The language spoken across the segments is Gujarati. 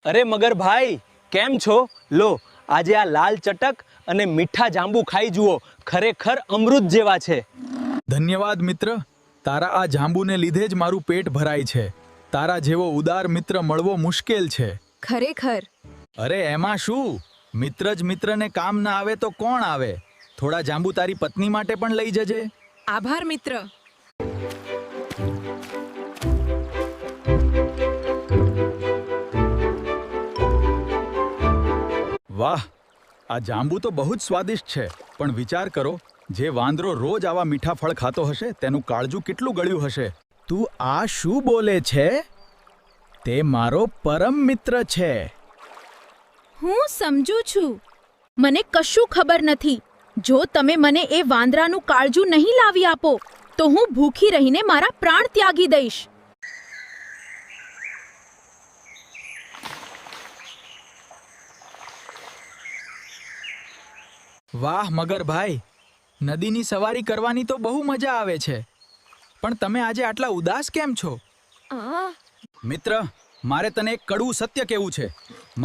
અરે મગરભાઈ, કેમ છો? લો, આજે આ લાલ ચટક અને મીઠા જાંબુ ખાઈ જુઓ, ખરેખર અમૃત જેવા છે. ધન્યવાદ મિત્ર. તારા આ જાંબુને લીધે જ મારું પેટ ભરાય છે. તારા જેવો ઉદાર મિત્ર મળવો મુશ્કેલ છે. ખરેખર. અરે એમાં શું, મિત્ર જ મિત્રને કામ ના આવે તો કોણ આવે? થોડા જાંબુ તારી પત્ની માટે પણ લઈ જજે. આભાર મિત્ર. વાહ, આ જાંબુ તો બહુ જ સ્વાદિષ્ટ છે. પણ વિચાર કરો, જે વાંદરો રોજ આવા મીઠા ફળ ખાતો હશે તેનું કાળજું કેટલું ગળ્યું હશે. તું આ શું બોલે છે? તે મારો પરમ મિત્ર છે. હું સમજુ છું. મને કશું ખબર નથી. જો તમે મને એ વાંદરાનું કાળજું નહીં લાવી આપો તો હું ભૂખી રહીને મારા પ્રાણ ત્યાગી દઈશ. વાહ મગરભાઈ, નદીની સવારી કરવાની તો બહુ મજા આવે છે. પણ તમે આજે આટલા ઉદાસ કેમ છો? મિત્ર, મારે તને એક કડવું સત્ય કહેવું છે.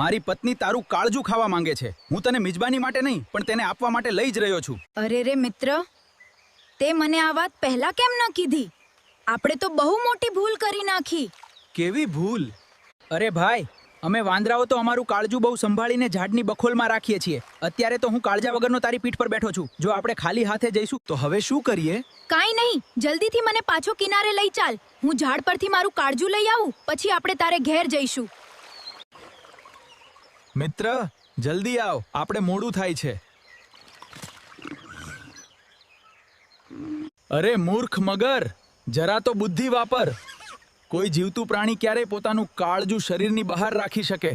મારી પત્ની તારું કાળજું ખાવા માંગે છે. હું તને મિજબાની માટે નહીં, પણ તેને આપવા માટે લઈ જ રહ્યો છું. અરે રે મિત્ર, તે મને આ વાત પહેલા કેમ ન કીધી? આપણે તો બહુ મોટી ભૂલ કરી નાખી. કેવી ભૂલ? અરે ભાઈ, અમે વાંદરાઓ તો અમારું કાળજું બહુ સંભાળીને ઝાડની બખોલમાં રાખીએ છીએ. અત્યારે તો હું કાળજા વગરનો તારી પીઠ પર બેઠો છું. જો આપણે ખાલી હાથે જઈશું તો હવે શું કરીએ? કાંઈ નહીં, જલ્દીથી મને પાછો કિનારે લઈ ચાલ. હું ઝાડ પરથી મારું કાળજું લઈ આવું, પછી આપણે તારે ઘેર જઈશું. મિત્ર, જલ્દી આવ, આપણે મોડું થાય છે. અરે મૂર્ખ મગર, જરા તો બુદ્ધિ વાપર. કોઈ જીવતું પ્રાણી ક્યારેય પોતાનું કાળજું શરીરની બહાર રાખી શકે?